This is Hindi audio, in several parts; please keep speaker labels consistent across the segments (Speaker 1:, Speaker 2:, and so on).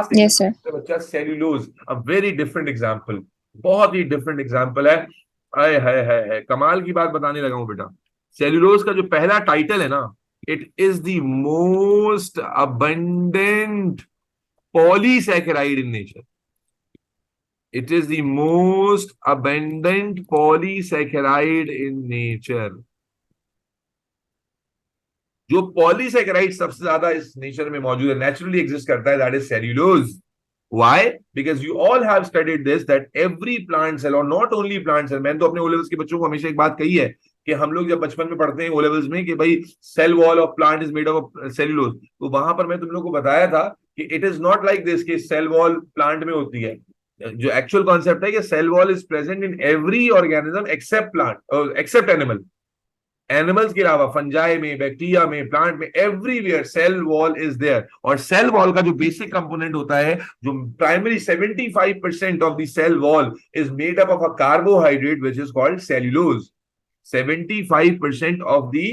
Speaker 1: Last
Speaker 2: Yes, sir.
Speaker 1: बच्चा cellulose, a very different example, बहुत ही डिफरेंट एग्जांपल है। आय हाय हाय हाय, कमाल की बात बताने लगा हूं बेटा। सेल्यूलोज का जो पहला टाइटल है ना, it is the most abundant polysaccharide in nature. It is the most abundant polysaccharide in nature. जो पॉलीसैकेराइड सबसे ज्यादा इस नेचर में मौजूद है, नेचुरली एग्जिस्ट करता है, that is cellulose. Why? Because you all have studied this that every plant cell, or not only plant cell, मैंने तो अपने ओ लेवल्स के बच्चों को हमेशा एक बात कही है कि हम लोग जब बचपन में पढ़ते हैं ओ लेवल्स में कि भाई cell wall of plant is made of cellulose, तो वहां पर मैं तुम लोग को बताया था कि it is not like this कि सेल वॉल प्लांट में होती है। जो एक्चुअल कॉन्सेप्ट है कि cell wall is present in every organism except plant, except animal. Animals के अलावा फंजाई में, बैक्टीरिया में, प्लांट में, everywhere cell wall is there. और सेल वॉल का जो बेसिक कंपोनेंट होता है, जो primary 75% of the cell wall is made up of a carbohydrate which is called cellulose. 75% of the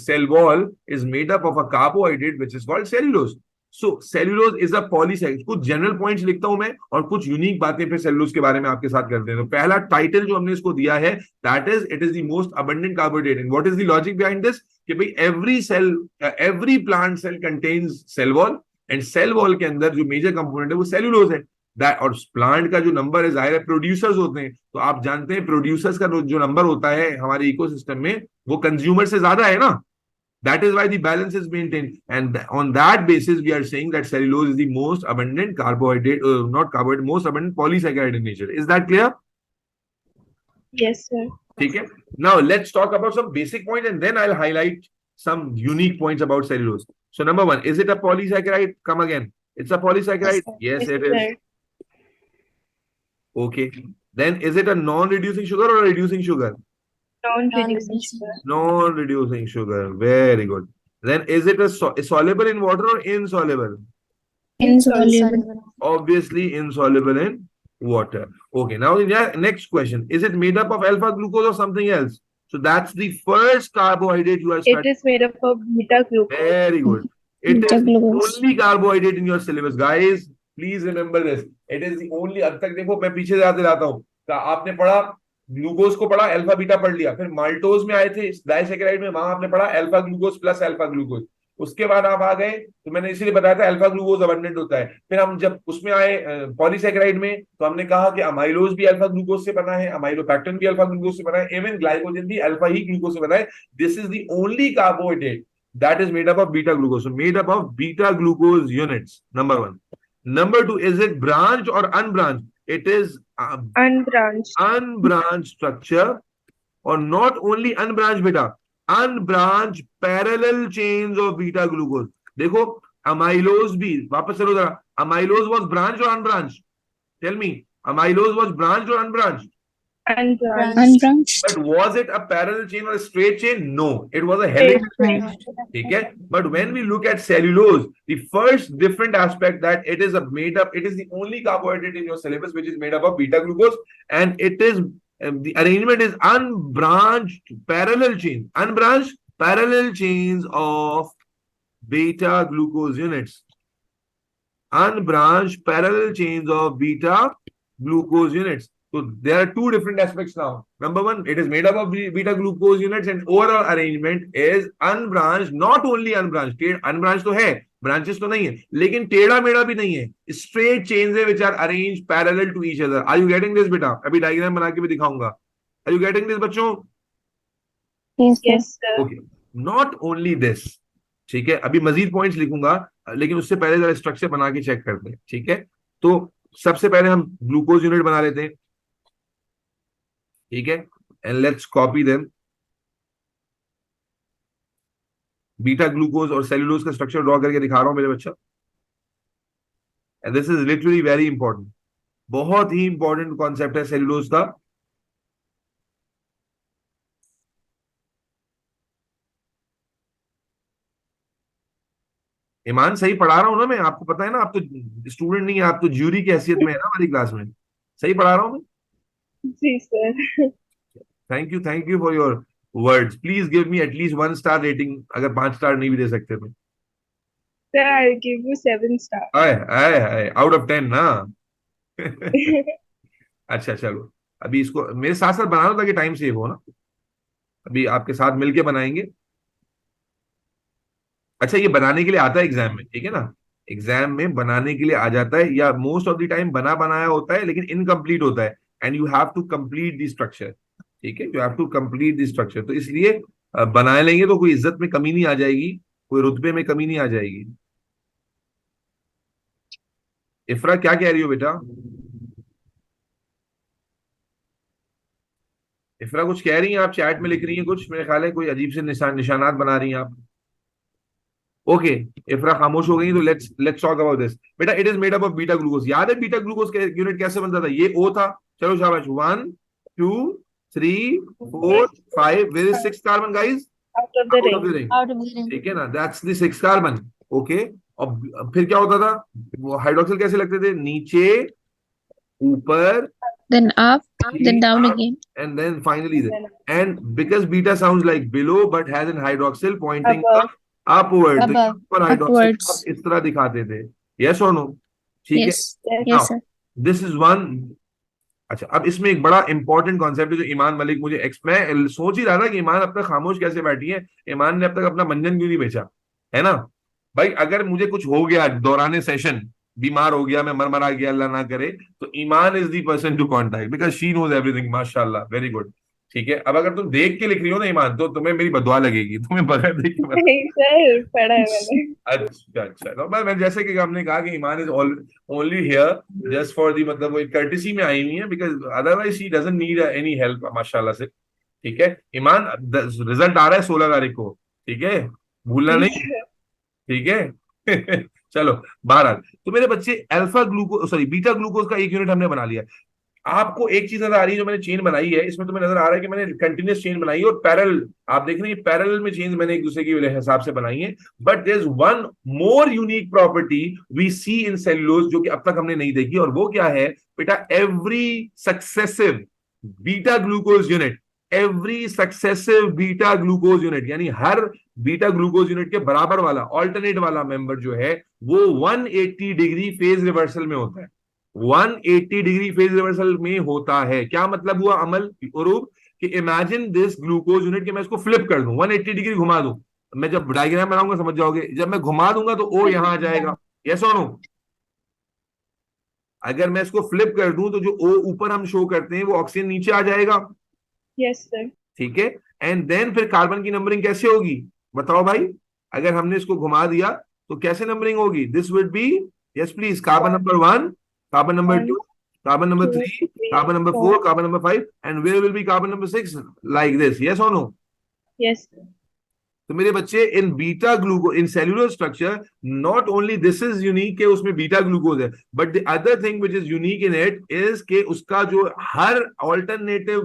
Speaker 1: cell wall is made up of a carbohydrate which is called cellulose. So cellulose is a polysaccharide। कुछ जनरल पॉइंट्स लिखता हूं मैं और कुछ यूनिक बातें फिर सेल्यूलोज के बारे में आपके साथ करते हैं। तो पहला टाइटल जो हमने इसको दिया है, that is it is the most abundant carbohydrate. And what is the logic behind this कि भाई every cell, every plant cell contains cell wall, and cell wall के अंदर जो मेजर कंपोनेंट है वो सेल्यूलोज है। दैट, और प्लांट का जो नंबर है, जाहिर है प्रोड्यूसर्स होते हैं, तो आप जानते हैं प्रोड्यूसर्स का जो नंबर होता है हमारे इकोसिस्टम में वो कंज्यूमर से ज्यादा है ना। That is why the balance is maintained, and on that basis we are saying that cellulose is the most abundant carbohydrate, not carbohydrate, most abundant polysaccharide in nature. Is that clear?
Speaker 3: Yes, sir.
Speaker 1: Okay. Now let's talk about some basic points, and then I'll highlight some unique points about cellulose. So number one, is it a polysaccharide? Come again. It's a polysaccharide. Yes,
Speaker 3: Yes,
Speaker 1: it is.
Speaker 3: sir.
Speaker 1: Okay. Then is it a non-reducing sugar or a reducing sugar?
Speaker 3: Non-reducing sugar.
Speaker 1: Non-reducing sugar. Very good. Then is it a soluble in water or insoluble?
Speaker 3: Insoluble.
Speaker 1: Obviously insoluble in water. Okay, now the next question. Is it made up of alpha glucose or something else? So that's the first carbohydrate you are
Speaker 3: It
Speaker 1: studying.
Speaker 3: is made up of beta glucose.
Speaker 1: Very good. It
Speaker 2: Beta
Speaker 1: is the
Speaker 2: glucose.
Speaker 1: only carbohydrate in your syllabus. Guys, please remember this. It is the only, अब तक देखो मैं पीछे जाते जाता हूँ, आपने पढ़ा ग्लूकोज को, पढ़ा अल्फा बीटा पढ़ लिया, फिर माल्टोज में आए थे डाइसैकेराइड में, वहां आपने पढ़ा alpha glucose plus alpha glucose. उसके बाद आप आ गए, तो मैंने इसीलिए बताया था अल्फा ग्लूकोज अबंडेंट होता है। फिर हम जब उसमें आए पॉलीसैकेराइड में, तो हमने कहा कि अमाइलोज भी अल्फा ग्लूकोज से बना है, अमाइलोपैक्टिन भी अल्फा ग्लूकोज से बना है, इवन ग्लाइकोजन भी अल्फा ही ग्लूकोज से बना है। This is the only carbohydrate that is made up of beta glucose. So made up of beta glucose units. Number one. Number two, is it branched or unbranched? It is
Speaker 3: Unbranched.
Speaker 1: unbranched structure, or not only unbranched beta, unbranched parallel chains of beta glucose. देखो amylose भी, वापस चलो जरा, amylose was branched or unbranched? Tell me, amylose was branched or unbranched?
Speaker 3: Unbranched.
Speaker 2: Unbranched.
Speaker 1: But was it a parallel chain or a straight chain? No, it was a helical chain. ठीक है? But when we look at cellulose, the first different aspect that it is made up, it is the only carbohydrate in your syllabus which is made up of beta glucose, and it is the arrangement is unbranched parallel chains, unbranched parallel chains of beta glucose units, unbranched parallel chains of beta glucose units. So there are two different aspects now. Number one, it is made up of beta glucose units, and overall arrangement is unbranched. Not only unbranched, unbranched तो है, branches तो नहीं है, लेकिन टेढ़ा मेढ़ा भी नहीं है, straight chains है which are arranged parallel to each other. Are you getting this बेटा? अभी डायग्राम बना के भी दिखाऊंगा. Are you getting this बच्चों?
Speaker 3: Yes, sir.
Speaker 1: Okay. Not only this. ठीक है, अभी मजीद पॉइंट्स लिखूंगा, लेकिन उससे पहले जरा स्ट्रक्चर बना के चेक करते हैं। ठीक है, तो सबसे पहले हम ग्लूकोज यूनिट बना लेते हैं। ठीक है, and let's copy them. Beta glucose और सेल्यूलोज का स्ट्रक्चर ड्रॉ करके दिखा रहा हूं मेरे बच्चा, and this is literally very important, बहुत ही इंपॉर्टेंट कॉन्सेप्ट है सेल्यूलोज का। ईमान सही पढ़ा रहा हूं ना मैं? आपको पता है ना, आप तो स्टूडेंट नहीं है, आप तो ज्यूरी की हैसियत में है ना हमारी क्लास में। सही पढ़ा रहा हूं मैं?
Speaker 3: जी sir.
Speaker 1: Thank you for your words. Please give me at least 1 star rating, अगर 5 स्टार नहीं भी दे सकते तो।
Speaker 3: Sir, I'll give you 7 stars.
Speaker 1: आए आए आए, आउट ऑफ 10 ना। अच्छा चलो, अभी इसको मेरे साथ साथ बना लो ताकि टाइम सेव हो ना। अभी आपके साथ मिलके बनाएंगे। अच्छा, ये बनाने के लिए आता है एग्जाम में, ठीक है ना। एग्जाम में बनाने के लिए आ जाता है, या मोस्ट ऑफ द टाइम बना बनाया होता है लेकिन इनकम्प्लीट होता है। And you have to complete the structure. ठीक है, you have to complete the structure. तो इसलिए बना लेंगे तो कोई इज्जत में कमी नहीं आ जाएगी, कोई रुतबे में कमी नहीं आ जाएगी। इफ्रा क्या कह रही हो बेटा? इफ्रा कुछ कह रही हैं, आप चैट में लिख रही हैं कुछ, मेरे ख्याल है कोई अजीब से निशानात बना रही हैं आप। ओके, इफ्रा खामोश हो गई तो let's let's talk about this. बेटा it is made up of beta glucose. याद है बीटा ग्लूकोज का यूनिट कैसे बनता था? ये ओ था। चलो शाबाश, 1 2 3 4 5, where is 6 carbon guys?
Speaker 3: Out of the
Speaker 1: out of
Speaker 3: ring.
Speaker 1: The ring.
Speaker 2: Out of the ring.
Speaker 1: ठीक है ना, दैट्स द 6 कार्बन। ओके, और फिर क्या होता था? वो हाइड्रोक्सिल कैसे लगते थे? नीचे, ऊपर,
Speaker 2: Then up, then down
Speaker 1: up,
Speaker 2: again.
Speaker 1: and then finally this.
Speaker 3: Then
Speaker 1: And because beta sounds like below but has an hydroxyl pointing
Speaker 3: above.
Speaker 1: upward, तो
Speaker 2: Above,
Speaker 1: ऊपर हाइड्रोक्सिल
Speaker 2: upwards.
Speaker 1: आप इस तरह दिखाते थे। यस और नो? ठीक है।
Speaker 2: Yes.
Speaker 3: Yes.
Speaker 2: Yes,
Speaker 1: now
Speaker 2: sir.
Speaker 1: This is one. अच्छा, अब इसमें एक बड़ा इंपॉर्टेंट कॉन्सेप्ट है जो ईमान मलिक मुझे मैं सोच ही रहा था कि ईमान अब तक खामोश कैसे बैठी है, ईमान ने अब तक अपना मंजन क्यों नहीं बेचा, है ना। भाई अगर मुझे कुछ हो गया दौरान सेशन, बीमार हो गया, मैं मरमरा गया, अल्लाह ना करे, तो Iman is the person to contact because she knows everything, माशाल्लाह, वेरी गुड। ठीक है, अब अगर तुम देख के लिख रही हो ना ईमान, तो तुम्हें मेरी बदुआ लगेगी, तुम्हें बगैर देख के
Speaker 3: नहीं सर, पढ़ा है मैंने।
Speaker 1: अच्छा अच्छा, तो मैं जैसे कि हमने कहा कि Iman is only here just for the, मतलब वो एक कर्टिसी में आई हुई है, because otherwise she doesn't need any help माशाल्लाह से। ठीक है ईमान, रिजल्ट आ रहा है 16 तारीख को, ठीक है, भूलना
Speaker 3: जी
Speaker 1: नहीं।
Speaker 3: सर।
Speaker 1: ठीक है। चलो, बहरहाल तो मेरे बच्चे alpha glucose sorry beta glucose का एक यूनिट हमने बना लिया। आपको एक चीज नजर आ रही है, जो मैंने चेन बनाई है इसमें तुम्हें नजर आ रहा है कि मैंने कंटिन्यूस चेन बनाई है और पैरेलल, आप देख रहे हैं पैरेलल में चेन मैंने एक दूसरे के हिसाब से बनाई है। But there is one more unique property we see in cellulose जो कि अब तक हमने नहीं देखी, और वो क्या है बेटा? Every successive beta glucose unit, every successive beta glucose unit, यानी हर बीटा ग्लूकोज यूनिट के बराबर वाला ऑल्टरनेट वाला मेंबर जो है वो 180 डिग्री फेज रिवर्सल में होता है। 180 डिग्री फेज रिवर्सल में होता है। क्या मतलब हुआ अमल उरूब? कि इमेजिन दिस ग्लूकोज यूनिट कि मैं इसको फ्लिप कर दूं, 180 डिग्री घुमा दूं। मैं जब डायग्राम बनाऊंगा समझ जाओगे, जब मैं घुमा दूंगा तो ओ यहां आ जाएगा। यस और नो? अगर मैं इसको फ्लिप कर दूं तो जो ओ ऊपर हम शो करते हैं वो ऑक्सीजन नीचे आ जाएगा।
Speaker 3: Yes sir.
Speaker 1: ठीक है, एंड देन फिर कार्बन की नंबरिंग कैसे होगी बताओ भाई? अगर हमने इसको घुमा दिया तो कैसे नंबरिंग होगी? This would be, yes please, carbon number 1, carbon number 2,
Speaker 3: 1
Speaker 1: carbon number
Speaker 3: 2
Speaker 1: 3,
Speaker 3: 3
Speaker 1: carbon number
Speaker 3: 4.
Speaker 1: 4, carbon number 5, and where will be carbon number 6, like this. Yes और नो?
Speaker 3: Yes sir.
Speaker 1: तो मेरे बच्चे in beta glucose in cellular structure, not only this is unique के उसमें बीटा ग्लूकोज है, but the other thing which is unique in it is के उसका जो हर ऑल्टरनेटिव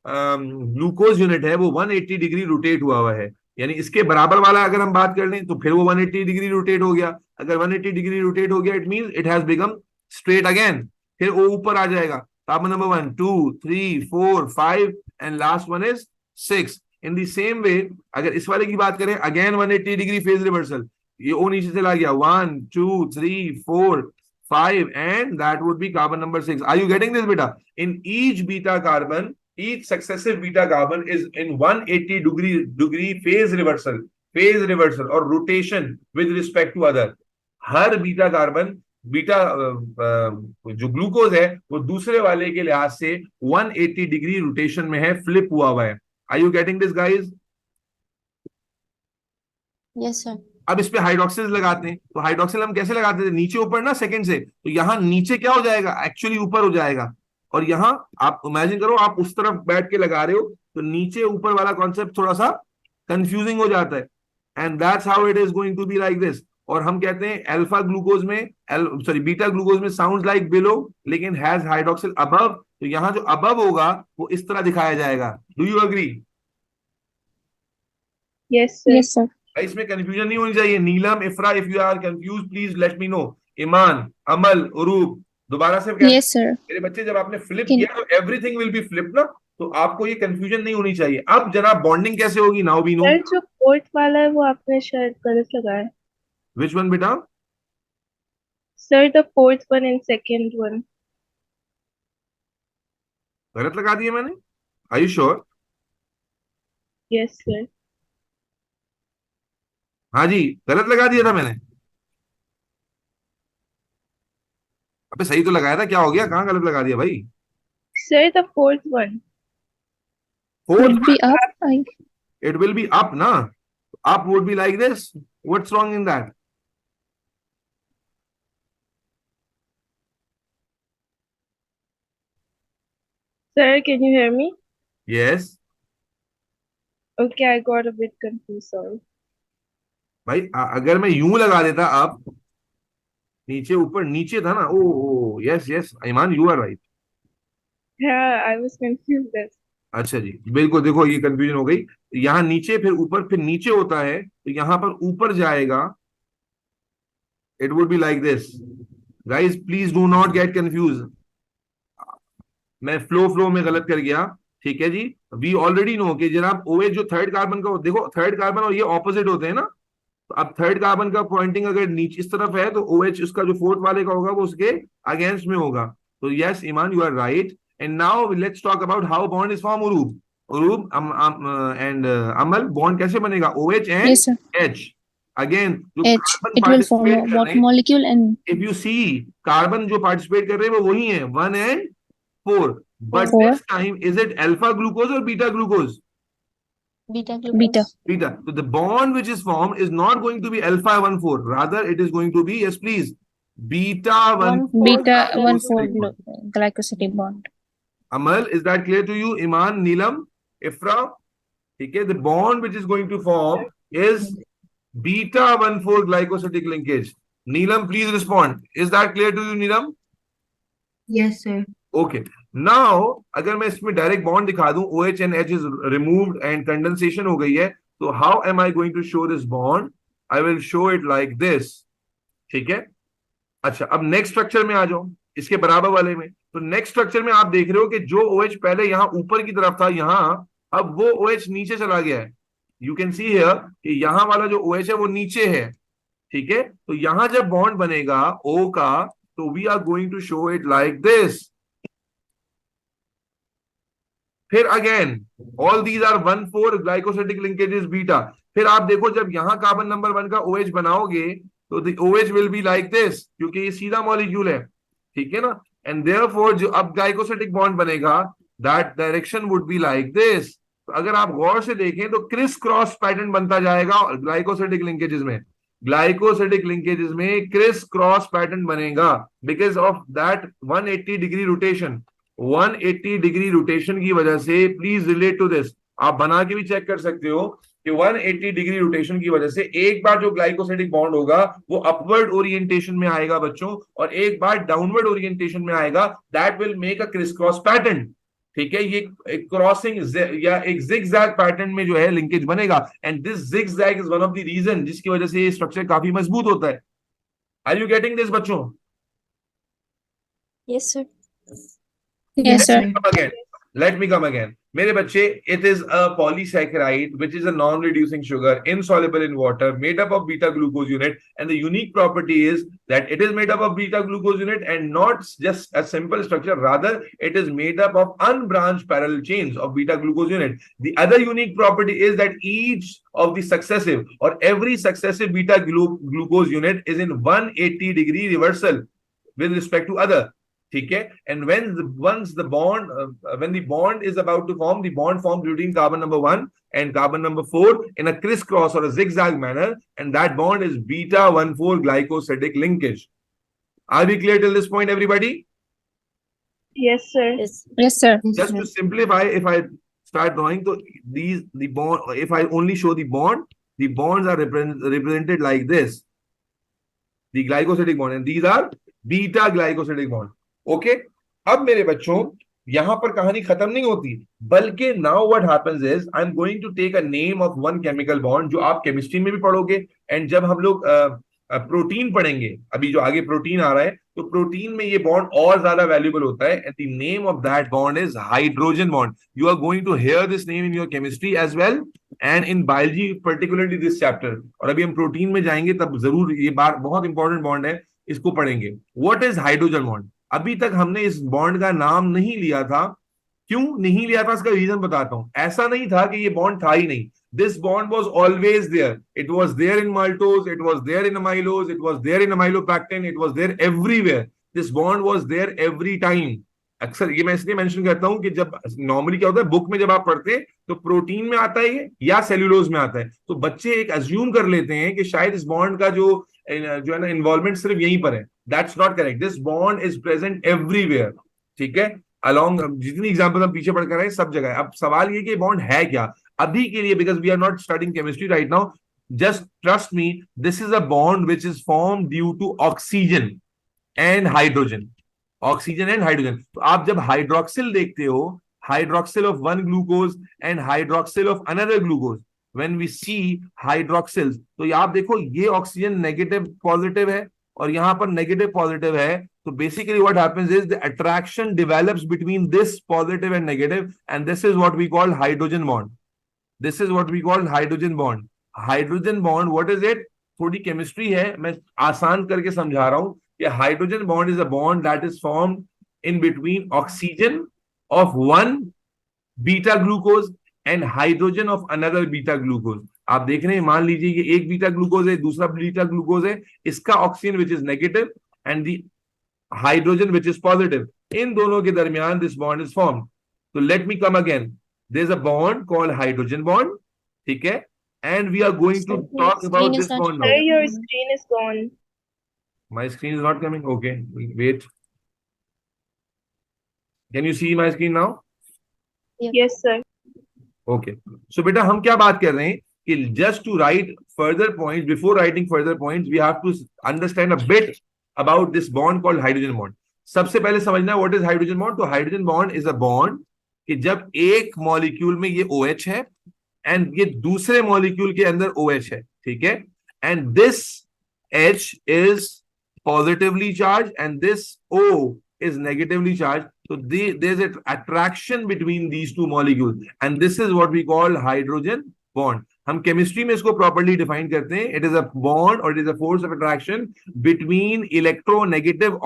Speaker 1: ग्लूकोज यूनिट है वो 180 डिग्री रोटेट हुआ है। यानी इसके बराबर वाला अगर हम बात कर लें तो फिर वो 180 डिग्री रोटेट हो गया। अगर 180 डिग्री रोटेट हो गया it means it has become straight again. फिर वो ऊपर आ जाएगा, carbon number 1 2 3 4 5 and last one is 6। In the same way अगर इस वाले की बात करें, अगेन 180 डिग्री फेज रिवर्सल, ये ओ नीचे चला गया, 1 2 3 4 5 and that would be carbon number 6। Are you getting this बेटा? In each beta carbon, each successive beta carbon is in 180 degree phase reversal और rotation with respect to other। Her beta carbon, beta जो ग्लूकोज है वो दूसरे वाले के लिहाज से 180 डिग्री रोटेशन में है, फ्लिप हुआ है। Are you getting this guys?
Speaker 2: Yes, sir.
Speaker 1: अब इस पे हाइड्रोक्सिल लगाते हैं, तो हाइड्रोक्सिल हम कैसे लगाते थे? नीचे ऊपर ना, सेकंड से, तो यहां नीचे क्या हो जाएगा? एक्चुअली ऊपर हो जाएगा। और यहां आप इमेजिन करो आप उस तरफ बैठ के लगा रहे हो तो नीचे ऊपर वाला कॉन्सेप्ट थोड़ा सा कंफ्यूजिंग हो जाता है। And that's how it is going to be like this. और हम कहते हैं अल्फा ग्लूकोज में, सॉरी बीटा ग्लूकोज में साउंड लाइक बिलो लेकिन हैज हाइड्रोक्सिल अबव, तो यहां जो अबव होगा वो इस तरह दिखाया जाएगा। Do you agree?
Speaker 3: Yes sir.
Speaker 2: Yes, sir.
Speaker 1: इसमें कंफ्यूजन नहीं होनी चाहिए। Neelam, Ifra, if you are confuse please let me know. Iman, Amal, Uroob, दोबारा से कहते
Speaker 2: Yes, sir.
Speaker 1: मेरे बच्चे, जब आपने फ्लिप
Speaker 2: Can
Speaker 1: किया तो एवरीथिंग विल बी फ्लिप ना, तो आपको ये कंफ्यूजन नहीं होनी चाहिए। अब जनाब बॉन्डिंग कैसे होगी? Now we know.
Speaker 3: सर जो कोट वाला है वो आपने शायद गलत लगाया है।
Speaker 1: Which one beta?
Speaker 3: Sir, the fourth one and second one.
Speaker 1: गलत लगा दिया मैंने? Are you sure?
Speaker 3: Yes, sir.
Speaker 1: हाँ जी, गलत लगा दिया था मैंने। अबे सही तो लगाया था, क्या हो गया, कहाँ गलत लगा दिया भाई?
Speaker 3: Sir, the fourth one.
Speaker 1: Fourth
Speaker 2: Would be
Speaker 1: one,
Speaker 2: up.
Speaker 1: it will be up, na? Up would be like this. What's wrong in that?
Speaker 3: Sir, can you hear me?
Speaker 1: Yes.
Speaker 3: Okay, I got a bit confused, sorry.
Speaker 1: भाई अगर मैं यूं लगा देता आप, नीचे ऊपर नीचे था ना, oh yes yes Iman, you are right.
Speaker 3: Yeah, I was confused.
Speaker 1: अच्छा जी, बिल्कुल, देखो ये कंफ्यूजन हो गई। यहाँ नीचे फिर ऊपर फिर नीचे होता है, तो यहाँ पर ऊपर जाएगा, it would be like this. Guys please do not get confuse, मैं फ्लो में गलत कर गया, ठीक है जी। वी ऑलरेडी नो कि जनाब OH जो थर्ड कार्बन का, देखो थर्ड कार्बन और ये ऑपोजिट होते हैं ना, तो अब थर्ड कार्बन का पॉइंटिंग अगर नीचे इस तरफ है, तो OH उसका जो फोर्थ वाले का होगा वो उसके अगेंस्ट में होगा। तो yes Iman, you are right. And now let's talk about how bond is form. Uroob, Uroob and Amal, bond कैसे बनेगा? OH and
Speaker 2: Yes, sir.
Speaker 1: H। Again जो
Speaker 2: H.
Speaker 1: Carbon
Speaker 2: It will form
Speaker 1: participate कर
Speaker 2: what
Speaker 1: रहे हैं,
Speaker 2: molecule and
Speaker 1: if you see, carbon जो पार्टिसिपेट कर रहे हैं वो वही है, 1 and 4, but
Speaker 2: 4
Speaker 1: this time is it alpha glucose or beta glucose?
Speaker 2: beta glucose.
Speaker 1: Beta. So the bond which is formed is not going to be alpha 1 4, rather it is going to be, yes please, beta 1
Speaker 2: Beta 1 4
Speaker 1: glycosidic bond.
Speaker 2: glycosidic bond.
Speaker 1: Amal, is that clear to you? Iman, Neelam, Ifra? Okay, the bond which is going to form is beta 1 4 glycosidic linkage. Neelam, please respond. Is that clear to you, Neelam?
Speaker 4: Yes, sir.
Speaker 1: Okay, now अगर मैं इसमें डायरेक्ट बॉन्ड दिखा दूं, OH and H is removed and condensation हो गई है, तो how am I going to show this bond? I will show it like this, ठीक है। अच्छा, अब नेक्स्ट स्ट्रक्चर में आ जाओ, इसके बराबर वाले में। तो नेक्स्ट स्ट्रक्चर में आप देख रहे हो कि जो OH पहले यहां ऊपर की तरफ था, यहां अब वो OH नीचे चला गया है। यू कैन सी हियर कि यहां वाला जो OH है वो नीचे है, ठीक है। तो यहां जब बॉन्ड बनेगा O का, तो we are going to show it like this. फिर again all these are 1 4 glycosidic linkages beta. फिर आप देखो जब यहां कार्बन नंबर 1 का OH बनाओगे, तो the OH will be like this, क्योंकि ये सीधा मॉलिक्यूल है, ठीक है ना। एंड देयरफॉर जो अब ग्लाइकोसिडिक बॉन्ड बनेगा, that direction would be like this. तो अगर आप गौर से देखें तो क्रिस क्रॉस पैटर्न बनता जाएगा ग्लाइकोसिडिक लिंकेजेस में। ग्लाइकोसिडिक लिंकेजेस में क्रिस क्रॉस पैटर्न बनेगा because of that 180 degree rotation. 180 degree rotation की वजह से, प्लीज रिलेट टू दिस, आप बना के भी चेक कर सकते हो कि 180 डिग्री रोटेशन की वजह से एक बार जो ग्लाइकोसिडिक बॉन्ड होगा वो अपवर्ड ओरिएंटेशन में आएगा बच्चों, और एक बार डाउनवर्ड ओरिएंटेशन में आएगा। That will make a criss cross pattern, ठीक है। ये एक क्रॉसिंग या एक जिगजैग पैटर्न में जो है लिंकेज बनेगा, and this zigzag is one of the reason जिसकी वजह से ये स्ट्रक्चर काफी मजबूत होता है। आर यू गेटिंग दिस बच्चों?
Speaker 2: Yes, sir. Yes, sir.
Speaker 1: Let me come again. मेरे बच्चे, it is a polysaccharide which is a non-reducing sugar insoluble in water made up of beta glucose unit, and the unique property is that it is made up of beta glucose unit and not just a simple structure, rather it is made up of unbranched parallel chains of beta glucose unit. The other unique property is that each of the successive or every successive beta glucose unit is in 180 degree reversal with respect to other, ठीक है। And once the bond when the bond is about to form, the bond forms between carbon number 1 and carbon number 4 in a crisscross or a zigzag manner, and that bond is beta 1 4 glycosidic linkage. Are we clear till this point, everybody?
Speaker 3: Yes, sir.
Speaker 2: Yes, sir.
Speaker 1: Just to simplify, if I start drawing, so the bond, if I only show the bond, the bonds are represented like this, the glycosidic bond, and these are beta glycosidic bond. Okay, अब मेरे बच्चों यहां पर कहानी खत्म नहीं होती, बल्कि now what happens is I am going to take a name of one chemical bond, जो आप केमिस्ट्री में भी पढ़ोगे, एंड जब हम लोग प्रोटीन पढ़ेंगे, अभी जो आगे प्रोटीन आ रहा है, तो प्रोटीन में ये बॉन्ड और ज्यादा वैल्यूबल होता है, and the name of that bond is hydrogen bond. You are going to hear this name in your chemistry as well and in biology, particularly this chapter. और अभी हम प्रोटीन में जाएंगे तब जरूर ये बात बहुत इंपॉर्टेंट बॉन्ड है, इसको पढ़ेंगे. What is hydrogen bond? अभी तक हमने इस बॉन्ड का नाम नहीं लिया था. क्यों नहीं लिया था इसका रीजन बताता हूं. ऐसा नहीं था कि ये बॉन्ड था ही नहीं. This bond was always there. It was there in maltose, it was there in amylose, it was there in amylopectin, it was there everywhere. This bond was there every time. अक्सर ये मैं इसलिए मेंशन करता हूं कि जब नॉर्मली क्या होता है, बुक में जब आप पढ़ते हैं तो प्रोटीन में आता है ये या सेल्यूलोज में आता है, तो बच्चे एक अज्यूम कर लेते हैं कि शायद इस बॉन्ड का जो है ना इन्वॉल्वमेंट सिर्फ यहीं पर है. That's not correct. This bond is present everywhere. ठीक है, अलॉन्ग जितनी एग्जाम्पल हम पीछे पढ़ कर आए सब जगह. अब सवाल ये कि बॉन्ड है क्या अभी के लिए, because we are not studying chemistry right now. Just trust me, this is a bond which is form due to oxygen and hydrogen. Oxygen and hydrogen. तो आप जब हाइड्रोक्सिल देखते हो, hydroxyl of one glucose and hydroxyl of another glucose, when we see hydroxyl, तो ये आप देखो ये ऑक्सीजन नेगेटिव पॉजिटिव है और यहां पर नेगेटिव पॉजिटिव है. So basically what happens is the attraction develops between this positive and negative, and this is what we call hydrogen bond. This is what we call hydrogen bond. Hydrogen bond, what is it? थोड़ी केमिस्ट्री है, मैं आसान करके समझा रहा हूं कि hydrogen bond is a bond that is formed in between oxygen of one beta glucose and hydrogen of another beta glucose. आप देख रहे हैं, मान लीजिए कि एक बीटा ग्लूकोज है, दूसरा बीटा ग्लूकोज है, इसका oxygen which is negative and the hydrogen which is positive, इन दोनों के दरमियान दिस बॉन्ड इज फॉर्म्ड. तो let me come again. There is a bond called hydrogen bond. ठीक है, and we are going to talk about this bond
Speaker 3: Sir,
Speaker 1: now.
Speaker 3: your screen is gone.
Speaker 1: My screen is not coming. Okay, wait. Can you see my screen now?
Speaker 3: Yes, sir.
Speaker 1: Okay. So बेटा हम क्या बात कर रहे हैं कि just to write further points, before writing further points, we have to understand a bit about this bond called hydrogen bond. सबसे पहले समझना है what is hydrogen bond. तो hydrogen bond is a bond कि जब एक मॉलिक्यूल में ये OH है एंड ये दूसरे मॉलिक्यूल के अंदर OH है. ठीक है, and this H is positively charged and this O is negatively charged. So there's an attraction between these two molecules and this is what we call hydrogen bond. हम केमिस्ट्री में इसको प्रॉपर्ली डिफाइन करते हैं. इट इज अ बॉन्ड और it is a force of attraction between electronegative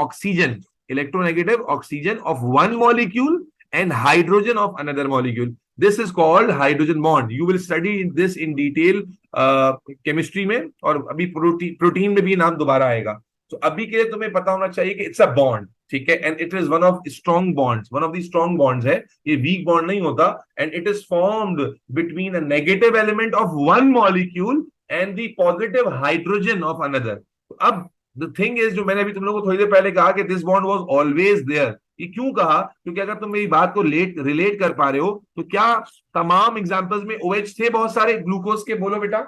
Speaker 1: oxygen of one molecule and hydrogen of another molecule. This is called hydrogen bond. You will study this in detail chemistry में, और अभी प्रोटीन में भी नाम दोबारा आएगा. तो अभी के लिए तुम्हें पता होना चाहिए कि इट्स अ बॉन्ड. ठीक है, and it is one of strong bonds. One of the strong bonds है, ये वीक बॉन्ड नहीं होता. And it is formed between a negative element of one molecule and the positive hydrogen of another. अब द थिंग इज, जो मैंने अभी तुम लोगों को थोड़ी देर पहले कहा कि this bond was always there. ये क्यों कहा? क्योंकि अगर तुम मेरी बात को रिलेट कर पा रहे हो तो क्या तमाम एग्जांपल्स में OH थे बहुत सारे ग्लूकोज के? बोलो बेटा.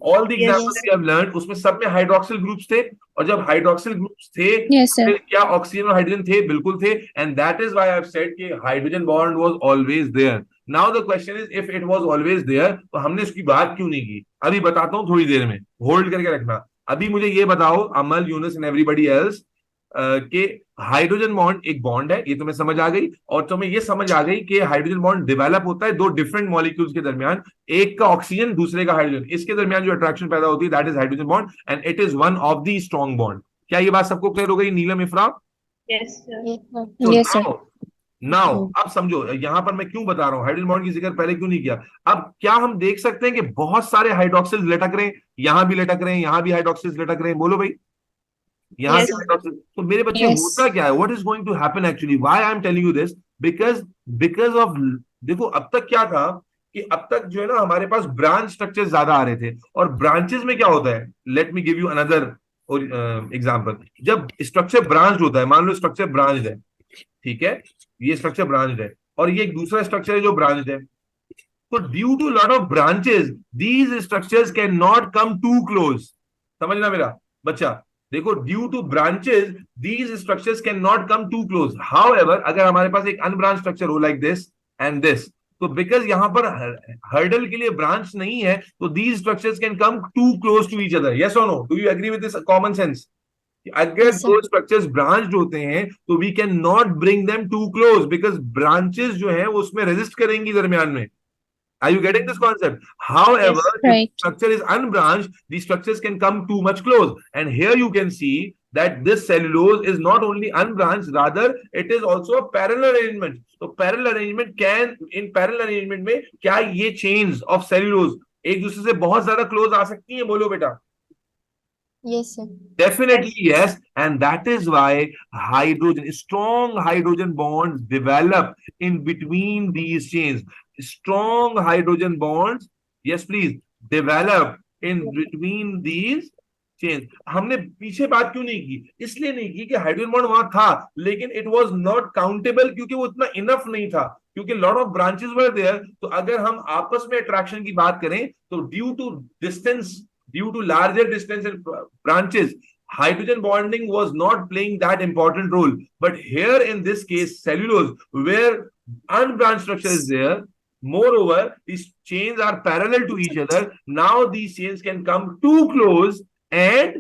Speaker 1: All the examples we have learned, उसमें सब में हाइड्रोक्सिल ग्रुप्स थे, और जब हाइड्रोक्सिल ग्रुप्स थे फिर क्या ऑक्सीजन और हाइड्रोजन थे? बिल्कुल थे. And that is why I have said कि hydrogen bond was always there. Now the question is, if it was always there तो हमने इसकी बात क्यों नहीं की? अभी बताता हूं, थोड़ी देर में होल्ड करके रखना. अभी मुझे ये बताओ अमल, यूनुस एंड एवरीबॉडी एल्स, कि हाइड्रोजन बॉन्ड एक बॉन्ड है, ये तुम्हें समझ आ गई. और तुम्हें ये समझ आ गई कि हाइड्रोजन बॉन्ड डेवलप होता है दो डिफरेंट मॉलिक्यूल्स के दरमियान, एक का ऑक्सीजन दूसरे का हाइड्रोजन, इसके दरमियान जो अट्रैक्शन पैदा होती है that is hydrogen bond and it is one of the strong bond. क्या ये बात सबको क्लियर हो गई? Neelam, Ifra?
Speaker 3: Yes, sir.
Speaker 2: Yes, sir.
Speaker 1: Now अब समझो यहां पर मैं क्यों बता रहा हूं हाइड्रोजन बॉन्ड की जिक्र पहले क्यों नहीं किया. अब क्या हम देख सकते हैं कि बहुत सारे हाइड्रोक्सिल्स लटक रहे हैं, यहां भी लटक रहे हैं, यहां भी हाइड्रोक्सिल्स लटक रहे हैं? बोलो भाई. यहाँ
Speaker 3: Yes.
Speaker 1: से हाइड्रोक्सिल. तो मेरे बच्चे होता क्या है? What is going to happen actually? Why I am telling you this? Because of, देखो अब तक क्या था कि अब तक जो है ना हमारे पास ब्रांच स्ट्रक्चर ज्यादा आ रहे थे, और ब्रांचेस में क्या होता है, let me give you another example. जब स्ट्रक्चर ब्रांच होता है, मान लो स्ट्रक्चर ब्रांच है, ठीक है, ये स्ट्रक्चर ब्रांच है और ये एक दूसरा स्ट्रक्चर है जो ब्रांच है, तो due to lot of branches these structures can not come to close. समझना मेरा बच्चा. देखो, due to branches these structures can not come to close. However, अगर हमारे पास एक अनब्रांच स्ट्रक्चर हो लाइक दिस एंड दिस, तो बिकॉज यहाँ पर हर्डल के लिए ब्रांच नहीं है, तो these structures can come to close to each other. Yes और no? Do you agree with this common sense? अगर
Speaker 2: Yes, sir.
Speaker 1: दो स्ट्रक्चर्स ब्रांच्ड होते हैं तो we can not bring them too close, because branches जो है वो उसमें रेजिस्ट करेंगी दरमियान में. Are you getting this concept? However,
Speaker 3: Yes.
Speaker 1: if
Speaker 2: Right.
Speaker 1: structure is unbranched, these structures can come too much close. And here you can see that this cellulose is not only unbranched, rather it is also a parallel arrangement. So parallel arrangement can, in parallel arrangement में क्या ये chains of cellulose एक दूसरे से बहुत ज्यादा close आ सकती हैं? बोलो बेटा.
Speaker 2: Yes, sir.
Speaker 1: Definitely yes, and that is why strong hydrogen bonds develop in between these chains. Strong hydrogen bonds, yes please, develop in between these chains. हमने पीछे बात क्यों नहीं की? इसलिए नहीं की कि हाइड्रोजन बॉन्ड वहां था, लेकिन it was not countable क्योंकि वो इतना enough नहीं था, क्योंकि lot of branches were there. तो अगर हम आपस में attraction की बात करें तो due to larger distance and branches, hydrogen bonding was not playing that important role. But here in this case, cellulose, where unbranched structure is there, moreover, these chains are parallel to each other. Now these chains can come too close and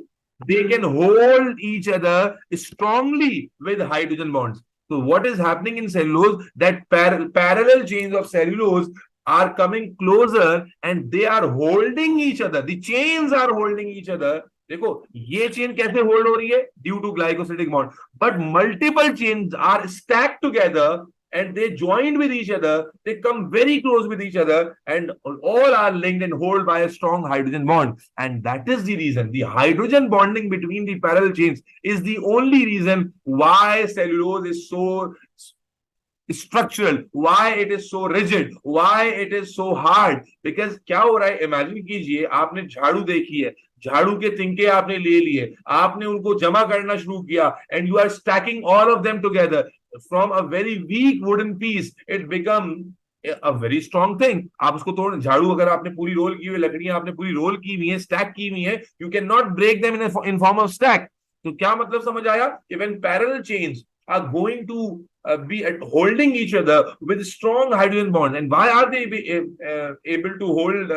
Speaker 1: they can hold each other strongly with hydrogen bonds. So what is happening in cellulose? That parallel chains of cellulose are coming closer and they are holding each other. The chains are holding each other. देखो ये चेन कैसे होल्ड हो रही है? Due to glycosidic bond. But multiple chains are stacked together and they joined with each other. They come very close with each other and all are linked and held by a strong hydrogen bond. And that is the reason, the hydrogen bonding between the parallel chains is the only reason why cellulose is so structural, why it is so rigid, why it is so hard. Because क्या हो रहा है? इमेजिन कीजिए, आपने झाड़ू देखी है, झाड़ू के तिनके आपने ले लिए, आपने उनको जमा करना शुरू किया, and you are stacking all of them together from a very weak wooden piece. It become a very strong thing. आप उसको तोड़, झाड़ू अगर आपने पूरी रोल की हुई, लकड़ियां आपने पूरी रोल की हुई है, स्टैक की हुई है, you cannot break them in form of stack. तो क्या मतलब समझ आया? When parallel chains are going to be holding each other with strong hydrogen bonds. And why are they able to hold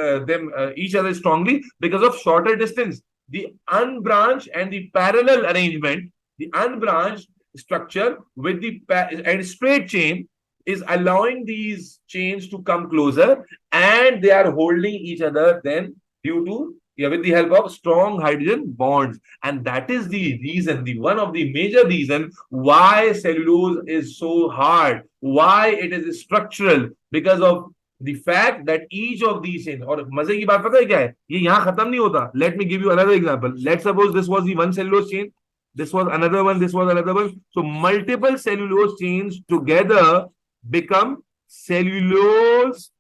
Speaker 1: each other strongly? Because of shorter distance. The unbranched and the parallel arrangement, the unbranched structure with the and straight chain is allowing these chains to come closer and they are holding each other then due to with the help of strong hydrogen bonds. And that is the reason, the one of the major reason why cellulose is so hard, why it is structural, because of the fact that each of these chains. और मजे की बात पता है क्या है? ये यहाँ खत्म नहीं होता. Let me give you another example. Let's suppose this was the one cellulose chain, this was another one, this was another one. So multiple cellulose chains together become cellulose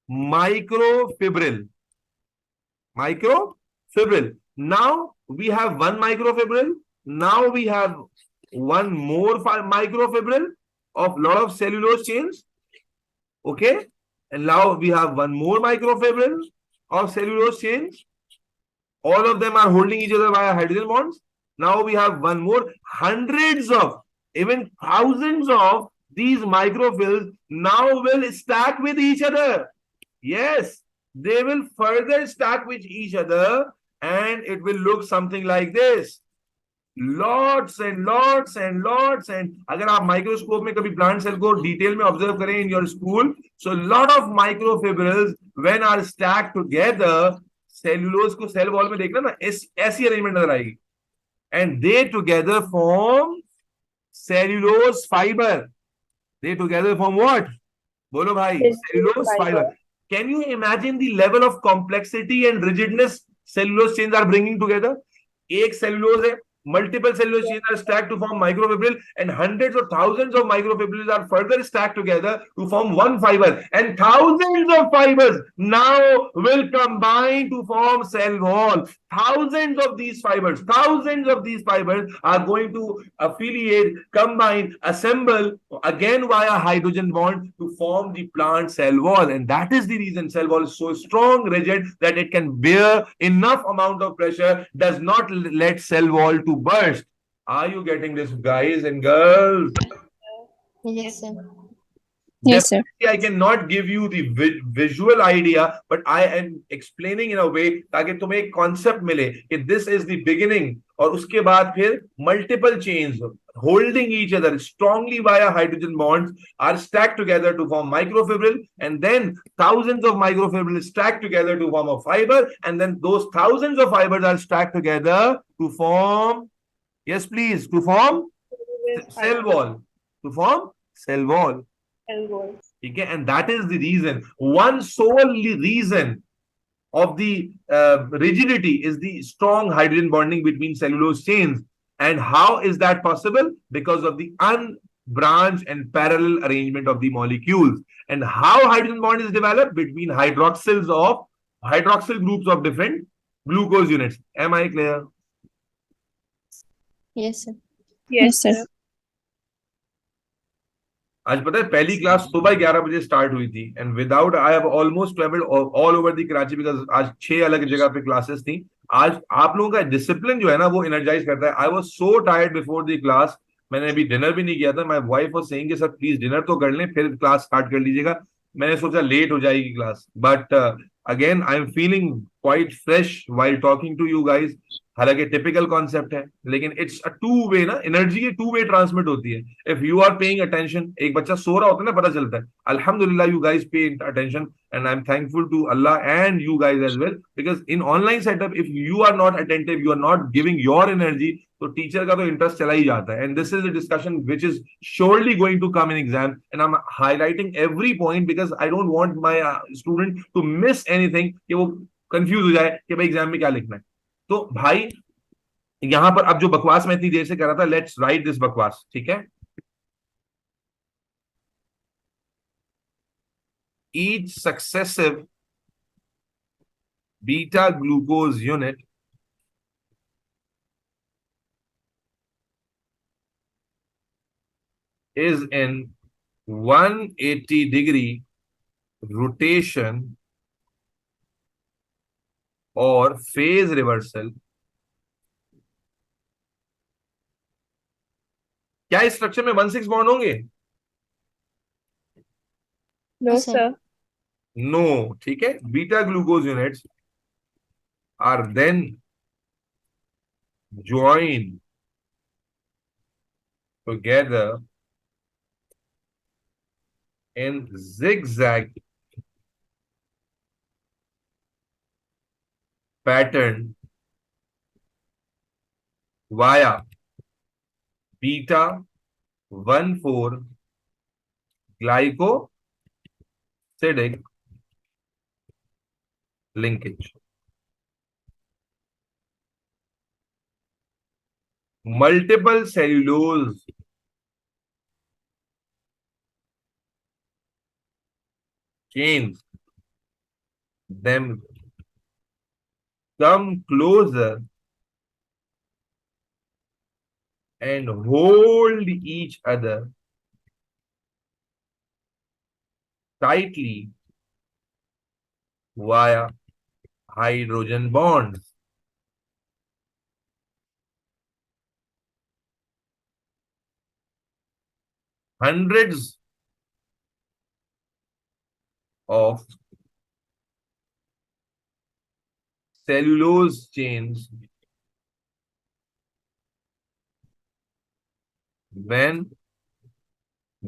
Speaker 1: microfibril. Microfibril. Now we have one microfibril. Now we have one more microfibril of lot of cellulose chains. Okay. And now we have one more microfibril of cellulose chains. All of them are holding each other via hydrogen bonds. Now we have one more, hundreds of, even thousands of these microfibrils now will stack with each other. Yes. They will further stack with each other and it will look something like this. Lots and lots and lots and अगर आप माइक्रोस्कोप में कभी प्लांट सेल को डिटेल में ऑब्जर्व करें in your school, so lot of microfibrils when are stacked together, cellulose को सेल वॉल में देखना ना, ऐसी अरेंजमेंट नजर आएगी and they together form cellulose fiber. They together form what? बोलो भाई, cellulose fiber. Can you imagine the level of complexity and rigidness cellulose chains are bringing together? एक cellulose है, multiple cellulose chains are stacked to form microfibril and hundreds or thousands of microfibrils are further stacked together to form one fiber and thousands of fibers now will combine to form cell wall. Thousands of these fibers are going to affiliate, combine, assemble again via hydrogen bond to form the plant cell wall. And that is the reason cell wall is so strong, rigid, that it can bear enough amount of pressure, does not let cell wall to burst. Are you getting this, guys and girls?
Speaker 2: Yes, sir. Yes, sir.
Speaker 1: Definitely, I cannot give you the visual idea, but I am explaining in a way ताकि तुम्हें एक concept मिले कि this is the beginning और उसके बाद फिर multiple chains holding each other strongly via hydrogen bonds are stacked together to form microfibril, and then thousands of microfibrils stacked together to form a fiber, and then those thousands of fibers are stacked together to form, yes please, to form cell wall, to form cell wall. Okay, and that is the reason, one sole reason of the rigidity is the strong hydrogen bonding between cellulose chains. And how is that possible? Because of the unbranched and parallel arrangement of the molecules. And how hydrogen bond is developed? Between hydroxyl groups of different glucose units. Am I clear?
Speaker 2: Yes, sir.
Speaker 3: Yes,
Speaker 2: sir.
Speaker 3: sir.
Speaker 1: आज पता है पहली क्लास सुबह 11 बजे स्टार्ट हुई थी and without I have almost travelled all over the Karachi because आज 6 अलग जगह पे क्लासेस थी. आज आप लोगों का डिसिप्लिन जो है ना वो एनर्जाइज करता है. I was so tired before the class. मैंने अभी डिनर भी नहीं किया था. माय वाइफ वाज सेइंग कि सर प्लीज डिनर तो कर लें फिर क्लास स्टार्ट कर लीजिएगा. मैंने सोचा लेट हो जाएगी class, but again I am feeling quite fresh while talking to you guys. हालांकि टिपिकल कॉन्सेप्ट है लेकिन इट्स अ टू वे ना, एनर्जी टू वे ट्रांसमिट होती है. If you are paying attention, एक बच्चा सो रहा होता है ना पता चलता है. अल्हम्दुलिल्लाह you guys pay attention and I'm thankful to Allah and you guys as well, because in online setup if you are not attentive, you are not giving your energy, तो टीचर का तो इंटरेस्ट चला ही जाता है. And this is a discussion which is surely going to come in exam and I am highlighting every point because I don't want my student to miss anything, कि वो कंफ्यूज हो जाए कि भाई एग्जाम में क्या लिखना है. तो भाई यहां पर अब जो बकवास मैं इतनी देर से कर रहा था, लेट्स राइट दिस बकवास. ठीक है. Each successive beta glucose unit is in 180-degree rotation or phase reversal. क्या इस स्ट्रक्चर में 1,6 बॉन्ड होंगे?
Speaker 3: No,
Speaker 2: sir.
Speaker 3: sir.
Speaker 1: नो. ठीक है. Beta glucose units are then joined together in zigzag pattern via beta 1,4 glycosidic linkage. Multiple cellulose chains them come closer and hold each other tightly via hydrogen bonds. Hundreds of cellulose chains, when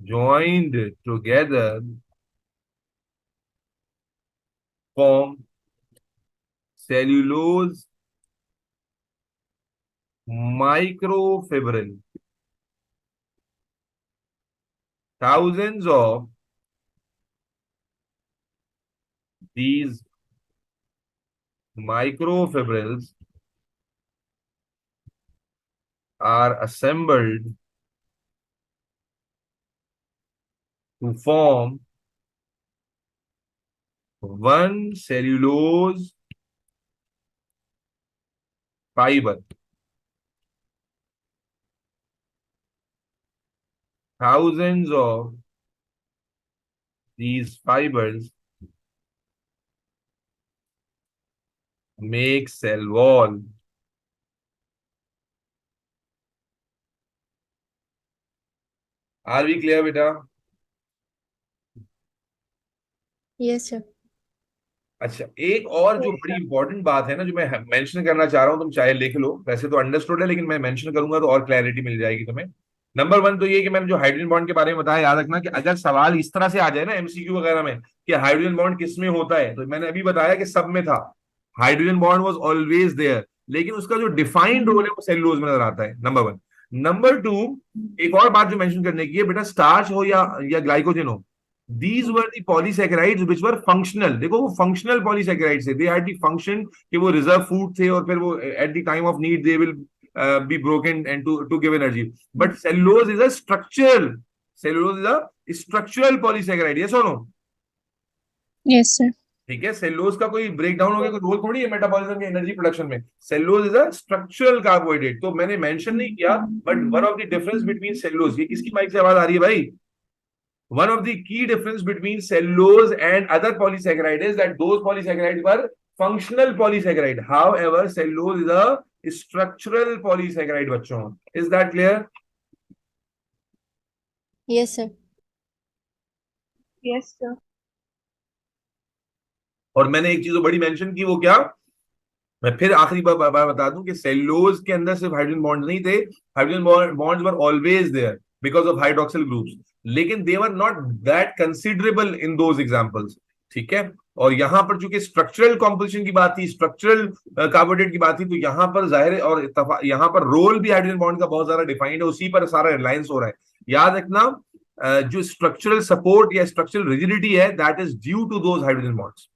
Speaker 1: joined together, form cellulose microfibril. Thousands of these microfibrils are assembled to form one cellulose fiber. Thousands of these fibers make cell wall. Are we clear, beta?
Speaker 2: Yes, sir.
Speaker 1: अच्छा, एक और जो बड़ी इंपॉर्टेंट बात है ना, जो मैं मेंशन करना चाह रहा हूं, तुम चाहे लिख लो, वैसे तो अंडरस्टूड है लेकिन मैं मेंशन करूंगा तो और क्लैरिटी मिल जाएगी तुम्हें। नंबर वन तो ये कि मैंने जो हाइड्रोजन बॉन्ड के बारे में बताया, याद रखना कि अगर सवाल इस तरह से आ जाए ना एमसीक्यू वगैरह में कि हाइड्रोजन बॉन्ड किस में होता है, तो मैंने अभी बताया कि सब में था, hydrogen bond was always there, लेकिन उसका जो डिफाइंड रोल है वो सेलुलोज में नजर आता है। Number one. नंबर टू, एक और बात जो मेंशन करने की है, बेटा स्टार्च हो या ग्लाइकोजन हो, these were the polysaccharides which were functional। देखो वो functional polysaccharides थे, they had the function कि वो reserve food थे और फिर वो at the time of need they will be broken and to give energy। but cellulose is a structural polysaccharide, yes or no?
Speaker 2: Yes, sir.
Speaker 1: ठीक है, सेल्यूलोज का कोई ब्रेकडाउन हो गया, कोई रोल थोड़ी है मेटाबॉलिज्म के एनर्जी प्रोडक्शन में। Cellulose is a structural carbohydrate, तो मैंने मेंशन नहीं किया, but one of the difference between cellulose, ये किसकी माइक से आवाज आ रही है भाई? One of the key difference between cellulose and other polysaccharide is that those polysaccharides were functional polysaccharide. However, cellulose is a structural polysaccharide, बच्चों। Is that clear?
Speaker 2: Yes, sir.
Speaker 3: Yes, sir.
Speaker 1: और मैंने एक चीज तो बड़ी मेंशन की, वो क्या, मैं फिर आखिरी बार बता दूं कि सेल्यूलोज के अंदर सिर्फ हाइड्रोजन बॉन्ड नहीं थे, hydrogen bonds were always there because of hydroxyl groups, लेकिन they were not that considerable in those examples. ठीक है, और यहां पर चूंकि स्ट्रक्चरल कॉम्पोजिशन की बात थी, स्ट्रक्चरल कार्बोहाइड्रेट की बात थी, तो यहां पर जाहिर है, और यहां पर रोल भी हाइड्रोजन बॉन्ड का बहुत ज्यादा डिफाइंड है, उसी पर सारा रिलायंस हो रहा है। याद रखना, जो स्ट्रक्चरल सपोर्ट या स्ट्रक्चरल रिजिडिटी है, that is due to those hydrogen bonds.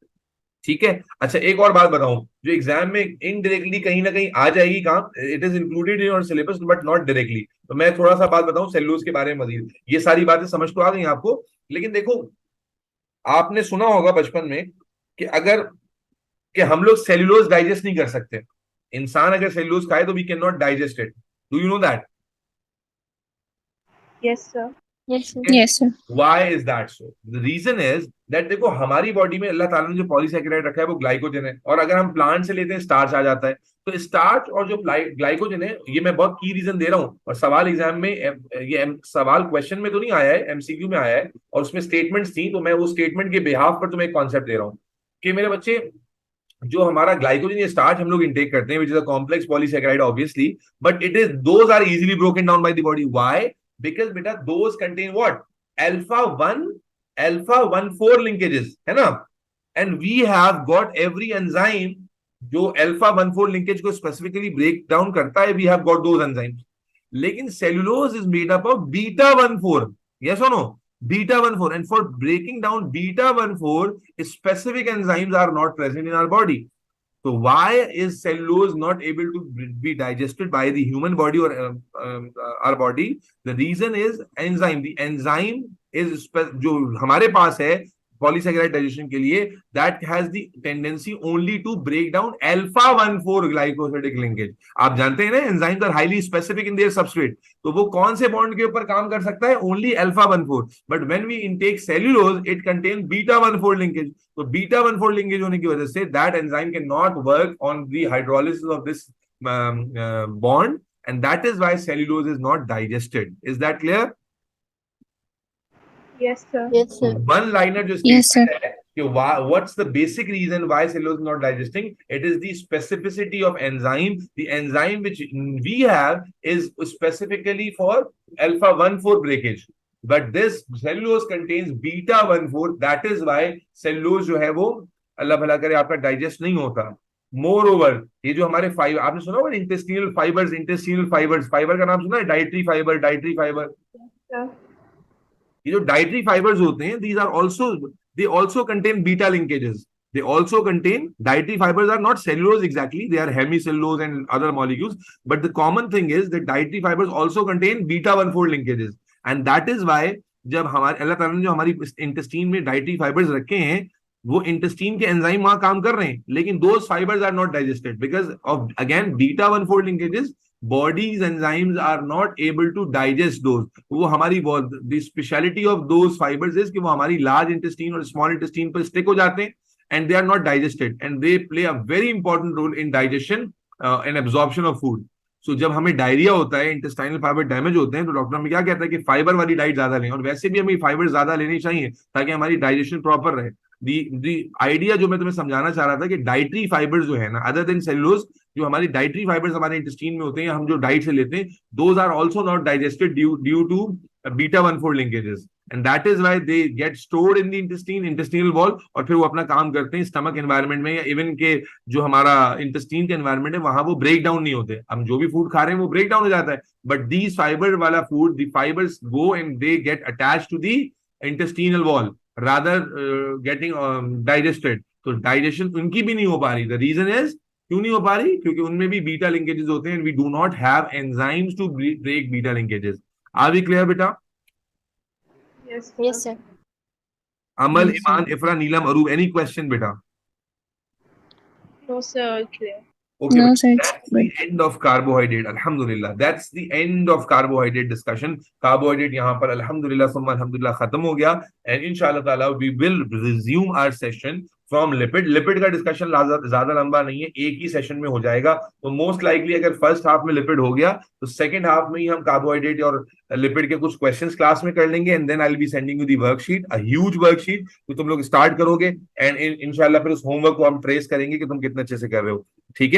Speaker 1: ठीक है। अच्छा, एक और बात बताऊं जो एग्जाम में इनडायरेक्टली कहीं ना कहीं आ जाएगी, काम it is included in your syllabus but not directly, तो मैं थोड़ा सा बात बताऊं सेल्यूलोज के बारे में मजीद। ये सारी बातें समझ तो आ गई आपको, लेकिन देखो, आपने सुना होगा बचपन में कि अगर कि हम लोग सेल्यूलोज डाइजेस्ट नहीं कर सकते, इंसान अगर सेल्यूलोज खाए तो we can not digest it. Do you know that?
Speaker 3: Yes, sir.
Speaker 2: Yes, sir.
Speaker 1: Yes, sir. Why is that so? The reason is that देखो, हमारी बॉडी में अल्लाह ताला ने जो पॉलीसैकेराइड रखा है वो ग्लाइकोजन है, और अगर हम प्लांट से लेते हैं स्टार्च आ जाता है। तो स्टार्च और जो ग्लाइकोजन है, ये मैं बहुत की रीजन दे रहा हूँ, और सवाल एग्जाम में ये सवाल क्वेश्चन में तो नहीं आया है, एमसीक्यू में आया है, और उसमें स्टेटमेंट्स थी, तो मैं वो स्टेटमेंट के बिहाफ पर तुम्हें एक कॉन्सेप्ट दे रहा हूँ कि मेरे बच्चे, जो हमारा ग्लाइकोजन या स्टार्च हम लोग इंटेक करते हैं, which is a complex polysaccharide obviously, but it is those are easily broken down by the body. Why? Because बेटा those contain what? Alpha 1 alpha 1 4 linkages, है ना, and we have got every enzyme जो अल्फा 1 4 लिंकेज को स्पेसिफिकली ब्रेक डाउन करता है, we have got those enzymes. लेकिन cellulose is made up of beta 1 4, yes और no? beta 1 4, and for breaking down beta 1 4 specific enzymes are not present in our body. So why is cellulose not able to be digested by the human body or our body? The reason is enzyme. The enzyme is जो हमारे पास है पॉलीसैकेराइड डाइजेशन के लिए, that has the tendency only to break down alpha 1 4 glycosidic linkage. आप जानते हैं ना, enzymes are highly specific in their substrate, तो वो कौन से बॉन्ड के ऊपर काम कर सकता है? Only alpha 1 4। But when we intake cellulose, it contain beta 1 4 linkage, तो बीटा 1 4 लिंकेज होने की वजह से that enzyme can not work on the hydrolysis of this bond, and that is why cellulose is not digested. Is that clear?
Speaker 3: Yes, sir.
Speaker 2: Yes, sir.
Speaker 1: One liner जो statement है कि what's the basic reason why cellulose is not digesting? It is the specificity of enzyme. The enzyme which we have is specifically for alpha 1 4 breakage, but this cellulose contains beta 1 4. That is why cellulose जो है वो अल्लाह भला करे आपका डाइजेस्ट नहीं होता। मोर ओवर, ये जो हमारे फाइबर, आपने सुना होगा इंटेस्टिनल फाइबर्स, फाइबर का नाम सुना है? Dietary fibre.
Speaker 3: Sir.
Speaker 1: ये जो डाइटरी फाइबर्स होते हैं, these are also, they also contain beta linkages. They also contain, dietary fibers are not cellulose exactly, they are hemicellulose and other molecules, but the common thing is that dietary fibers also contain beta 1 4 linkages, and that is why जब हमारे अल्लाह ताला ने जो हमारी इंटेस्टीन में डाइटरी फाइबर्स रखे हैं, वो इंटेस्टीन के एंजाइम वहां काम कर रहे हैं, लेकिन those fibres are not digested because of again beta 1 4 linkages. bodies enzymes are not able to digest those. वो हमारी the speciality of those fibers is कि वो हमारी large intestine और small intestine पर stick हो जाते हैं, and they are not digested, and they play a very important role in digestion and absorption of food. So जब हमें डायरिया होता है, इंटेस्टाइनल फाइबर डैमेज होते हैं, तो डॉक्टर हमें क्या कहता है कि फाइबर वाली डाइट ज्यादा लें, और वैसे भी हमें फाइबर ज्यादा लेनी चाहिए ताकि हमारी डाइजेशन प्रॉपर रहे। दी आइडिया जो मैं तुम्हें समझाना चाह रहा था कि डाइटरी फाइबर्स जो है ना, अदर देन सेलुलोज, जो हमारी डाइटरी फाइबर्स हमारे इंटेस्टीन में होते हैं, हम जो डाइट से लेते हैं, those are also not digested due to beta 1,4 linkages, and that is why they get stored in the intestinal wall, और फिर वो अपना काम करते हैं स्टमक एनवायरनमेंट में, या इवन के जो हमारा इंटेस्टीन का एनवायरनमेंट है वहां वो ब्रेक डाउन नहीं होते। हम जो भी फूड खा रहे हैं वो ब्रेक डाउन हो जाता है, बट दीज फाइबर वाला food, the fibres go and they get attached to the intestinal wall rather getting digested. तो डाइजेशन उनकी भी नहीं हो पा रही। द रीजन इज, क्यों नहीं हो पा रही? क्योंकि उनमें भी बीटा लिंकेजेस होते हैं, we do not have enzymes to break beta linkages. Are we clear बेटा?
Speaker 3: Yes,
Speaker 2: Yes,
Speaker 3: sir.
Speaker 2: sir.
Speaker 1: Amal,
Speaker 4: Yes, sir.
Speaker 1: Iman, Ifra, Neelam, Aroob, any question बेटा?
Speaker 3: No, sir. All clear.
Speaker 1: Okay,
Speaker 2: No,
Speaker 1: but
Speaker 2: sir. It's
Speaker 1: that's the
Speaker 2: good.
Speaker 1: end of carbohydrate. Alhamdulillah, that's the end of carbohydrate discussion. Carbohydrate यहाँ पर alhamdulillah सुम्मा alhamdulillah खत्म हो गया, and inshallah ताला we will resume our session from lipid. Lipid का discussion ज्यादा लंबा नहीं है, एक ही सेशन में हो जाएगा। तो मोस्ट लाइकली अगर फर्स्ट हाफ में लिपिड हो गया तो सेकंड हाफ में ही हम कार्बोहाइड्रेट और लिपिड के कुछ क्वेश्चंस क्लास में कर लेंगे, and then I will be sending you the worksheet, a huge worksheet, तो तुम लोग स्टार्ट करोगे, एंड इंशाल्लाह फिर उस होमवर्क को हम ट्रेस करेंगे कि तुम कितने अच्छे से कर रहे हो। ठीक है।